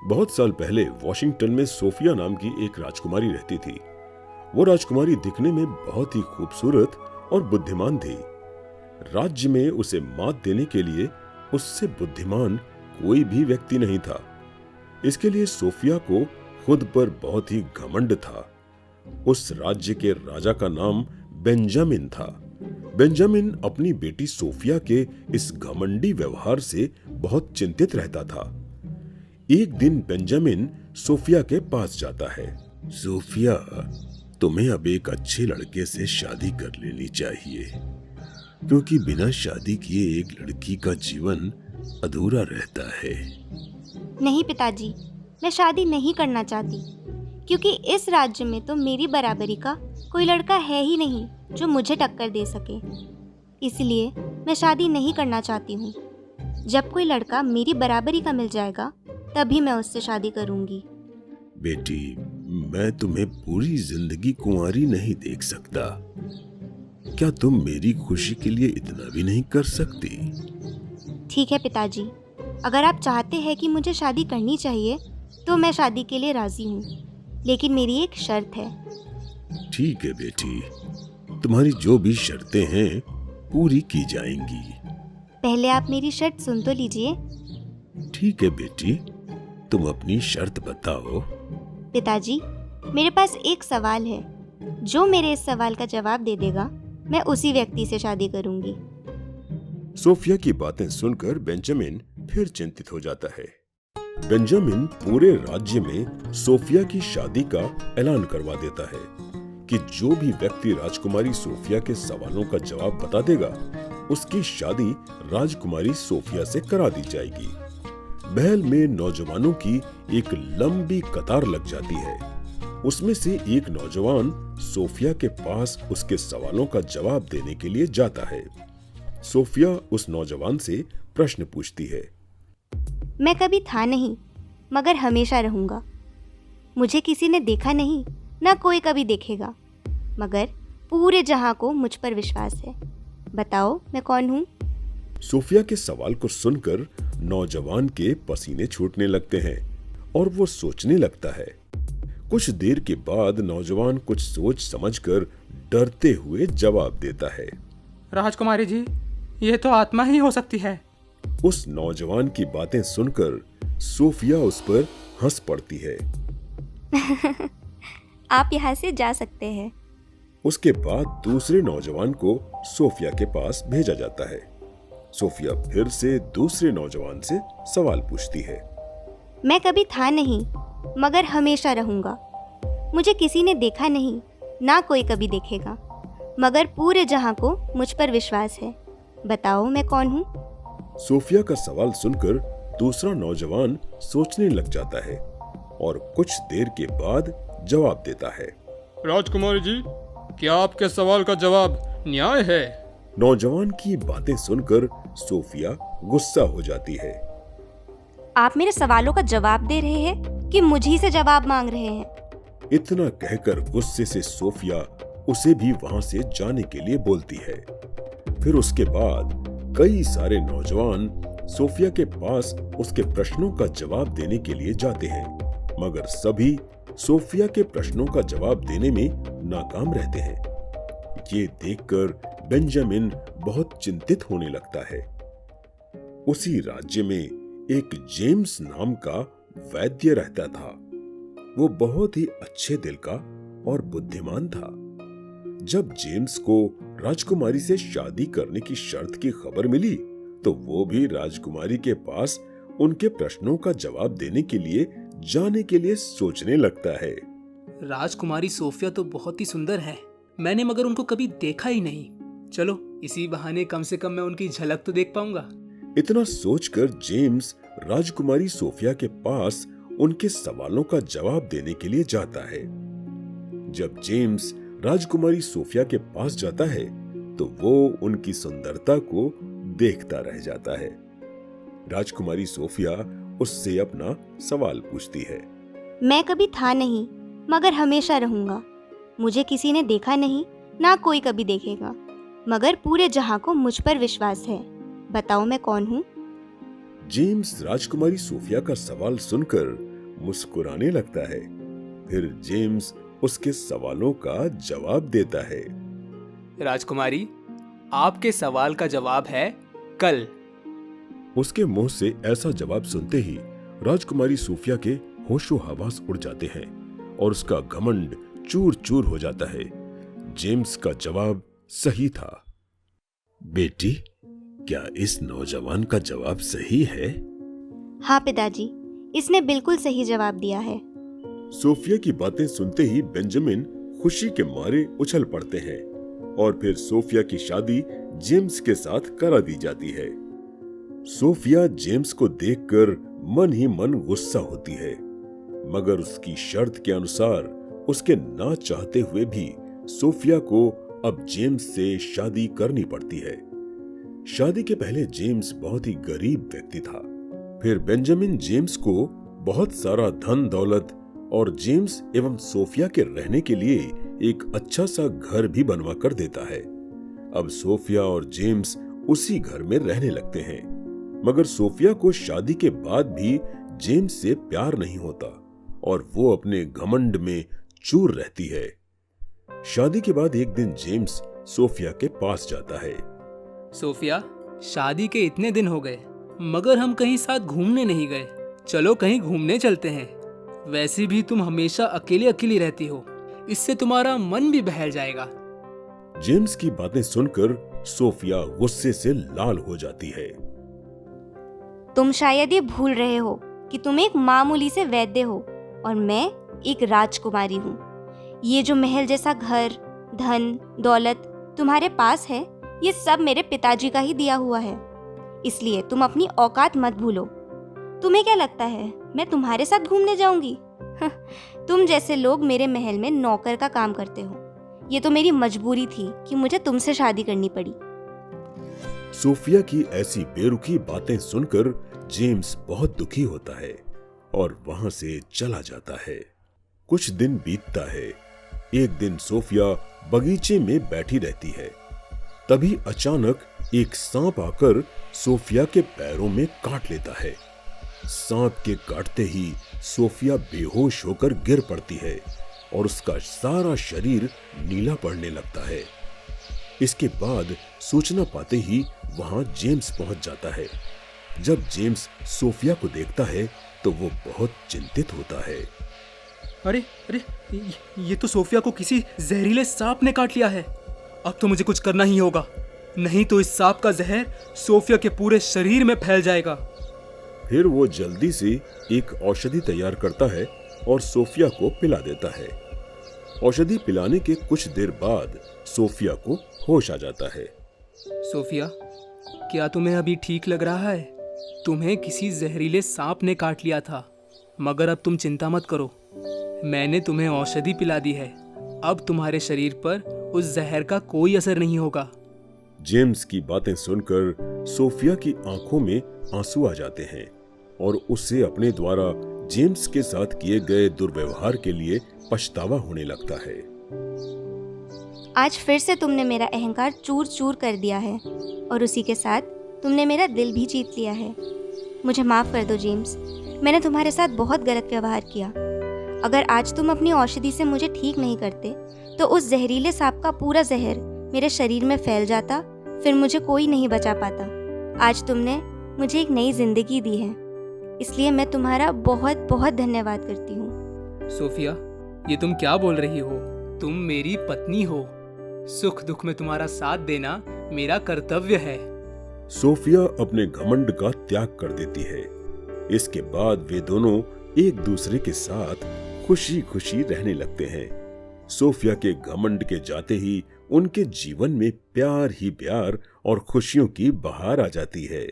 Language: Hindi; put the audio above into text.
बहुत साल पहले वॉशिंगटन में सोफिया नाम की एक राजकुमारी रहती थी। वो राजकुमारी दिखने में बहुत ही खूबसूरत और बुद्धिमान थी। राज्य में उसे मात देने के लिए उससे बुद्धिमान कोई भी व्यक्ति नहीं था। इसके लिए सोफिया को खुद पर बहुत ही घमंड था। उस राज्य के राजा का नाम बेंजामिन था। बेंजामिन अपनी बेटी सोफिया के इस घमंडी व्यवहार से बहुत चिंतित रहता था। एक दिन बेंजामिन सोफिया के पास जाता है। सोफिया, तुम्हें अब एक अच्छे लड़के से शादी कर लेनी चाहिए, क्योंकि बिना शादी किए एक लड़की का जीवन अधूरा रहता है। नहीं पिताजी, मैं शादी नहीं करना चाहती, क्योंकि इस राज्य में तो मेरी बराबरी का कोई लड़का है ही नहीं जो मुझे टक्कर दे सके। इसलिए मैं शादी नहीं करना चाहती हूँ। जब कोई लड़का मेरी बराबरी का मिल जाएगा तभी मैं उससे शादी करूँगी। बेटी, मैं तुम्हें पूरी जिंदगी कुंवारी नहीं देख सकता। क्या तुम मेरी खुशी के लिए इतना भी नहीं कर सकती? ठीक है पिताजी, अगर आप चाहते हैं कि मुझे शादी करनी चाहिए तो मैं शादी के लिए राजी हूँ, लेकिन मेरी एक शर्त है। ठीक है बेटी, तुम्हारी जो भी शर्तें हैं पूरी की जाएंगी। पहले आप मेरी शर्त सुन तो लीजिए। ठीक है बेटी, तुम अपनी शर्त बताओ। पिताजी, मेरे पास एक सवाल है। जो मेरे इस सवाल का जवाब दे देगा मैं उसी व्यक्ति से शादी करूंगी। सोफिया की बातें सुनकर बेंजामिन फिर चिंतित हो जाता है। बेंजामिन पूरे राज्य में सोफिया की शादी का ऐलान करवा देता है कि जो भी व्यक्ति राजकुमारी सोफिया के सवालों का जवाब बता देगा उसकी शादी राजकुमारी सोफिया से करा दी जाएगी। महल में नौजवानों की एक लंबी कतार लग जाती है। उसमें से एक नौजवान सोफिया के पास उसके सवालों का जवाब देने के लिए जाता है। सोफिया उस नौजवान से प्रश्न पूछती है। मैं कभी था नहीं, मगर हमेशा रहूंगा। मुझे किसी ने देखा नहीं, ना कोई कभी देखेगा, मगर पूरे जहां को मुझ पर विश्वास है। बताओ मैं कौन हूँ? सोफिया के सवाल को सुनकर नौजवान के पसीने छूटने लगते हैं और वो सोचने लगता है। कुछ देर के बाद नौजवान कुछ सोच समझकर डरते हुए जवाब देता है। राजकुमारी जी, ये तो आत्मा ही हो सकती है। उस नौजवान की बातें सुनकर सोफिया उस पर हंस पड़ती है। आप यहाँ से जा सकते हैं। उसके बाद दूसरे नौजवान को सोफिया के पास भेजा जाता है। सोफिया फिर से दूसरे नौजवान से सवाल पूछती है। मैं कभी था नहीं, मगर हमेशा रहूंगा। मुझे किसी ने देखा नहीं, ना कोई कभी देखेगा, मगर पूरे जहां को मुझ पर विश्वास है। बताओ मैं कौन हूँ? सोफिया का सवाल सुनकर दूसरा नौजवान सोचने लग जाता है और कुछ देर के बाद जवाब देता है। राजकुमारी जी, क्या आपके सवाल का जवाब न्याय है? नौजवान की बातें सुनकर सोफिया गुस्सा हो जाती है। आप मेरे सवालों का जवाब दे रहे हैं कि मुझी से जवाब मांग रहे हैं? इतना कहकर गुस्से से सोफिया उसे भी वहां से जाने के लिए बोलती है। फिर उसके बाद कई सारे नौजवान सोफिया के पास उसके प्रश्नों का जवाब देने के लिए जाते हैं, मगर सभी सोफिया के प्रश्नों का जवाब देने में नाकाम रहते हैं। ये देखकर बेंजामिन बहुत चिंतित होने लगता है। उसी राज्य में एक जेम्स नाम का वैद्य रहता था। वो बहुत ही अच्छे दिल का और बुद्धिमान था। जब जेम्स को राजकुमारी से शादी करने की शर्त की खबर मिली तो वो भी राजकुमारी के पास उनके प्रश्नों का जवाब देने के लिए जाने के लिए सोचने लगता है। राजकुमारी सोफिया तो बहुत ही सुंदर है, मैंने मगर उनको कभी देखा ही नहीं। चलो इसी बहाने कम से कम मैं उनकी झलक तो देख पाऊंगा। इतना सोचकर जेम्स राजकुमारी सोफिया के पास उनके सवालों का जवाब देने के लिए जाता है। जब जेम्स राजकुमारी सोफिया के पास जाता है तो वो उनकी सुंदरता को देखता रह जाता है। राजकुमारी सोफिया उससे अपना सवाल पूछती है। मैं कभी था नहीं, मगर हमेशा रहूंगा। मुझे किसी ने देखा नहीं, ना कोई कभी देखेगा, मगर पूरे जहां को मुझ पर विश्वास है। बताओ मैं कौन हूँ? जेम्स राजकुमारी सोफिया का सवाल सुनकर मुस्कुराने लगता है। फिर जेम्स उसके सवालों का जवाब देता है। राजकुमारी, आपके सवाल का जवाब है कल। उसके मुंह से ऐसा जवाब सुनते ही राजकुमारी सूफिया के होशो हवास उड़ जाते हैं और उसका घमंड चूर चूर हो जाता है। जेम्स का जवाब सही था। बेटी, क्या इस नौजवान का जवाब सही है? हाँ पिताजी, इसने बिल्कुल सही जवाब दिया है। सोफिया की बातें सुनते ही बेंजामिन खुशी के मारे उछल पड़ते हैं और फिर सोफिया की शादी जेम्स के साथ करा दी जाती है। सोफिया जेम्स को देखकर मन ही मन गुस्सा होती है, मगर उसकी शर्त के अनुसार उसके ना चाहते हुए भी सोफिया को अब जेम्स से शादी करनी पड़ती है। शादी के पहले जेम्स बहुत ही गरीब व्यक्ति था। फिर बेंजामिन जेम्स को बहुत सारा धन दौलत और जेम्स एवं सोफिया के रहने के लिए एक अच्छा सा घर भी बनवा कर देता है। अब सोफिया और जेम्स उसी घर में रहने लगते हैं, मगर सोफिया को शादी के बाद भी जेम्स से प्यार नहीं होता और वो अपने घमंड में चूर रहती है। शादी के बाद एक दिन जेम्स सोफिया के पास जाता है। सोफिया, शादी के इतने दिन हो गए मगर हम कहीं साथ घूमने नहीं गए। चलो कहीं घूमने चलते हैं। वैसे भी तुम हमेशा अकेली अकेली रहती हो, इससे तुम्हारा मन भी बहल जाएगा। जेम्स की बातें सुनकर सोफिया गुस्से से लाल हो जाती है। तुम शायद ये भूल रहे हो कि तुम एक मामूली से वैद्य हो और मैं एक राजकुमारी हूँ। ये जो महल जैसा घर, धन, दौलत तुम्हारे पास है, ये सब मेरे पिताजी का ही दिया हुआ है। इसलिए तुम अपनी औकात मत भूलो। तुम्हें क्या लगता है मैं तुम्हारे साथ घूमने जाऊंगी? तुम जैसे लोग मेरे महल में नौकर का काम करते हो। ये तो मेरी मजबूरी थी कि मुझे तुमसे शादी करनी पड़ी। सोफिया की ऐसी बेरुखी बातें सुनकर जेम्स बहुत दुखी होता है और वहां से चला जाता है। कुछ दिन बीतता है। एक दिन सोफिया बगीचे में बैठी रहती है। तभी अचानक एक सांप आकर सोफिया के पैरों में काट लेता है। सांप के काटते ही सोफिया बेहोश होकर गिर पड़ती है और उसका सारा शरीर नीला पड़ने लगता है। इसके बाद सूचना पाते ही वहां जेम्स पहुंच जाता है। जब जेम्स सोफिया को देखता है तो वो बहुत चिंतित होता है। अरे अरे, ये तो सोफिया को किसी जहरीले सांप ने काट लिया है। अब तो मुझे कुछ करना ही होगा, नहीं तो इस सांप का जहर सोफिया के पूरे शरीर में फैल जाएगा। फिर वो जल्दी से एक औषधि तैयार करता है और सोफिया को पिला देता है। औषधि पिलाने के कुछ देर बाद सोफिया को होश आ जाता है। सोफिया, क्या तुम्हें अभी ठीक लग रहा है? तुम्हें किसी जहरीले सांप ने काट लिया था, मगर अब तुम चिंता मत करो। मैंने तुम्हें औषधि पिला दी है। अब तुम्हारे शरीर पर उस जहर का कोई असर नहीं होगा। जेम्स की बातें सुनकर सोफिया की आंखों में आंसू आ जाते हैं और उससे अपने द्वारा जेम्स के साथ किए गए दुर्व्यवहार के लिए पछतावा होने लगता है। आज फिर से तुमने मेरा अहंकार चूर चूर कर दिया है और उसी के साथ तुमने मेरा दिल भी जीत लिया है। मुझे माफ़ कर दो जेम्स, मैंने तुम्हारे साथ बहुत गलत व्यवहार किया। अगर आज तुम अपनी औषधि से मुझे ठीक नहीं करते तो उस जहरीले सांप का पूरा जहर मेरे शरीर में फैल जाता, फिर मुझे कोई नहीं बचा पाता। आज तुमने मुझे एक नई जिंदगी दी है, इसलिए मैं तुम्हारा बहुत बहुत धन्यवाद करती हूँ। सोफिया, ये तुम क्या बोल रही हो? तुम मेरी पत्नी हो। सुख दुख में तुम्हारा साथ देना मेरा कर्तव्य है। सोफिया अपने घमंड का त्याग कर देती है। इसके बाद वे दोनों एक दूसरे के साथ खुशी खुशी रहने लगते हैं। सोफिया के घमंड के जाते ही उनके जीवन में प्यार ही प्यार और खुशियों की बहार आ जाती है।